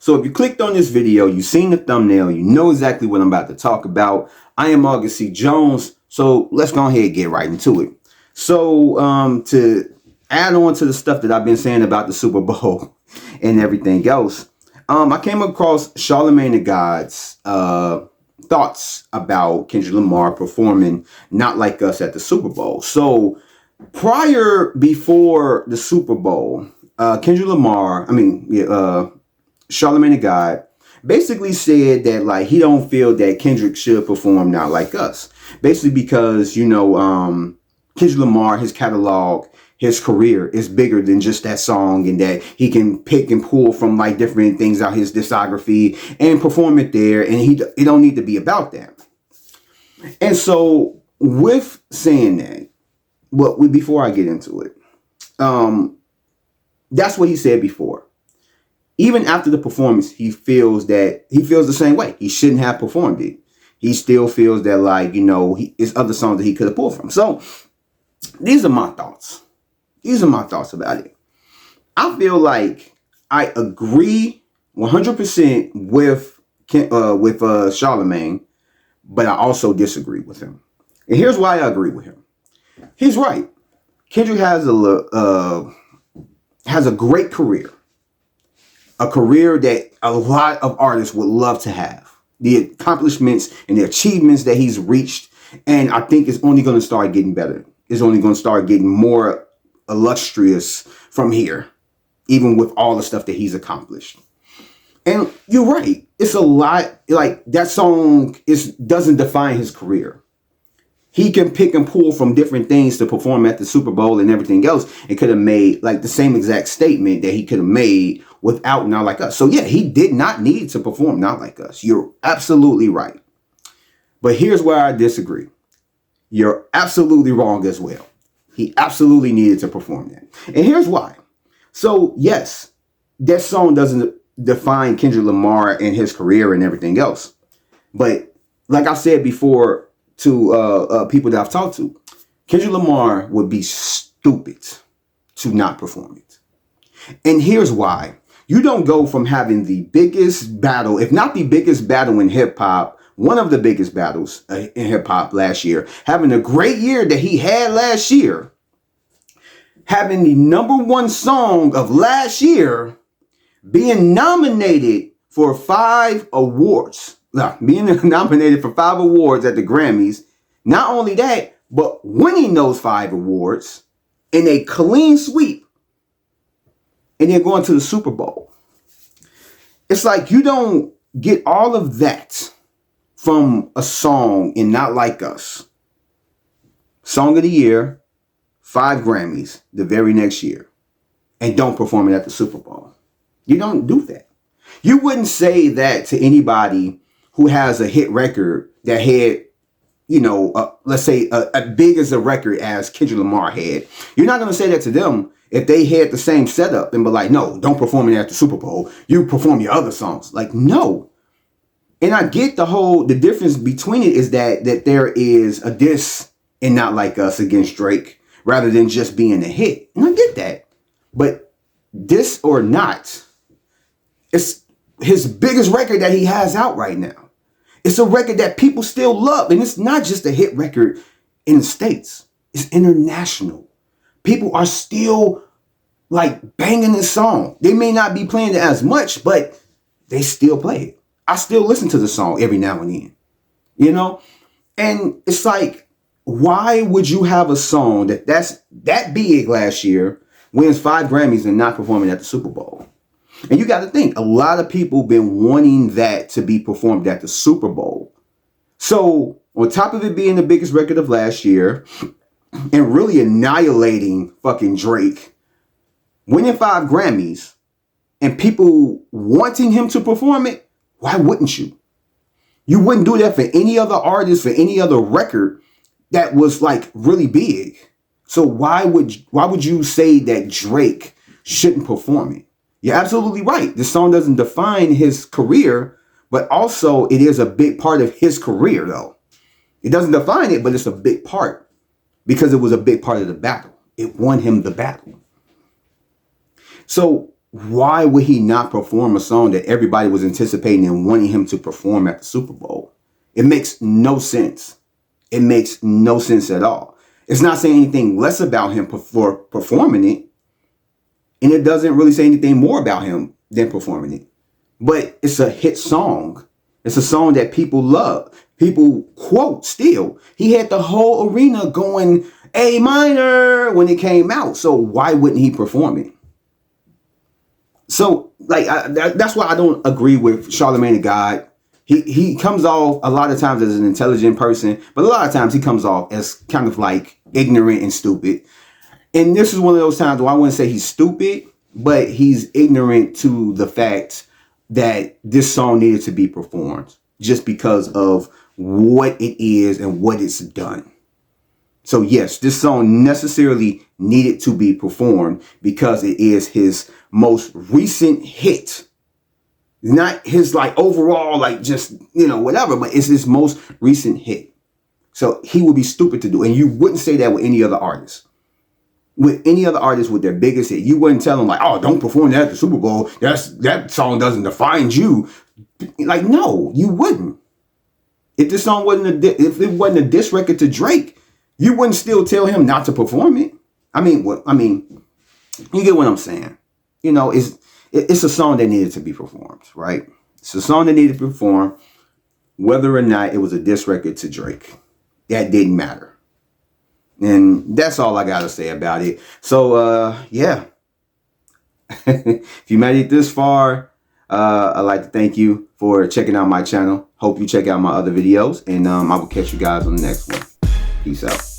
So if you clicked on this video, you've seen the thumbnail, you know exactly what I'm about to talk about. I am August C. Jones, so let's go ahead and get right into it. So to add on to the stuff that I've been saying about the Super Bowl and everything else, I came across Charlamagne the God's thoughts about Kendrick Lamar performing Not Like Us at the Super Bowl. So before the Super Bowl, Charlamagne the God basically said that like he don't feel that Kendrick should perform Not Like Us. Basically because, Kendrick Lamar, his catalog, his career is bigger than just that song, and that he can pick and pull from like different things out his discography and perform it there, and it don't need to be about that. And so with saying that, before I get into it, that's what he said before. Even after the performance, he feels the same way. He shouldn't have performed it. He still feels that it's other songs that he could have pulled from. So these are my thoughts. These are my thoughts about it. I feel like I agree 100% with Charlamagne, but I also disagree with him. And here's why I agree with him. He's right. Kendrick has a great career. A career that a lot of artists would love to have. The accomplishments and the achievements that he's reached. And I think it's only going to start getting better. It's only going to start getting more illustrious from here. Even with all the stuff that he's accomplished. And you're right. It's a lot. Like, that song doesn't define his career. He can pick and pull from different things to perform at the Super Bowl and everything else. It could have made like the same exact statement that he could have made without Not Like Us. So yeah, he did not need to perform Not Like Us. You're absolutely right. But here's where I disagree. You're absolutely wrong as well. He absolutely needed to perform that. And here's why. So yes, that song doesn't define Kendrick Lamar and his career and everything else. But like I said before, to people that I've talked to, Kendrick Lamar would be stupid to not perform it. And here's why. You don't go from having the biggest battle, if not the biggest battle in hip-hop, one of the biggest battles in hip-hop last year, having a great year that he had last year, having the #1 song of last year, being nominated for 5 awards. Being nominated for 5 awards at the Grammys. Not only that, but winning those 5 awards in a clean sweep. And then going to the Super Bowl. It's like you don't get all of that from a song in Not Like Us. Song of the Year, 5 Grammys the very next year. And don't perform it at the Super Bowl. You don't do that. You wouldn't say that to anybody who has a hit record that had, let's say as big as a record as Kendrick Lamar had. You're not going to say that to them if they had the same setup and be like, no, don't perform it at the Super Bowl. You perform your other songs. Like, no. And I get the difference between it is that there is a diss in Not Like Us against Drake rather than just being a hit. And I get that. But diss or not, it's his biggest record that he has out right now. It's a record that people still love. And it's not just a hit record in the States. It's international. People are still like banging this song. They may not be playing it as much, but they still play it. I still listen to the song every now and then. And it's like, why would you have a song that's that big last year, wins 5 Grammys and not performing at the Super Bowl? And you got to think, a lot of people been wanting that to be performed at the Super Bowl. So on top of it being the biggest record of last year and really annihilating fucking Drake, winning 5 Grammys and people wanting him to perform it, why wouldn't you? You wouldn't do that for any other artist, for any other record that was like really big. So why would you say that Drake shouldn't perform it? You're absolutely right. The song doesn't define his career, but also it is a big part of his career, though. It doesn't define it, but it's a big part because it was a big part of the battle. It won him the battle. So why would he not perform a song that everybody was anticipating and wanting him to perform at the Super Bowl? It makes no sense. It makes no sense at all. It's not saying anything less about him for performing it. And it doesn't really say anything more about him than performing it. But it's a hit song. It's a song that people love. People quote still. He had the whole arena going A minor when it came out. So why wouldn't he perform it? So like that's why I don't agree with Charlamagne the God. He comes off a lot of times as an intelligent person, but a lot of times he comes off as kind of like ignorant and stupid. And this is one of those times where I wouldn't say he's stupid, but he's ignorant to the fact that this song needed to be performed just because of what it is and what it's done. So yes, this song necessarily needed to be performed because it is his most recent hit. Not his like overall, like just, you know, whatever, but it's his most recent hit. So he would be stupid to do. And you wouldn't say that with any other artist. With any other artist with their biggest hit, you wouldn't tell them like, oh, don't perform that at the Super Bowl. That song doesn't define you. Like, no, you wouldn't. If this song if it wasn't a diss record to Drake, you wouldn't still tell him not to perform it. I mean, you get what I'm saying. You know, it's a song that needed to be performed, right? It's a song that needed to be performed, whether or not it was a diss record to Drake. That didn't matter. And that's all I got to say about it. So, yeah. If you made it this far, I'd like to thank you for checking out my channel. Hope you check out my other videos. And I will catch you guys on the next one. Peace out.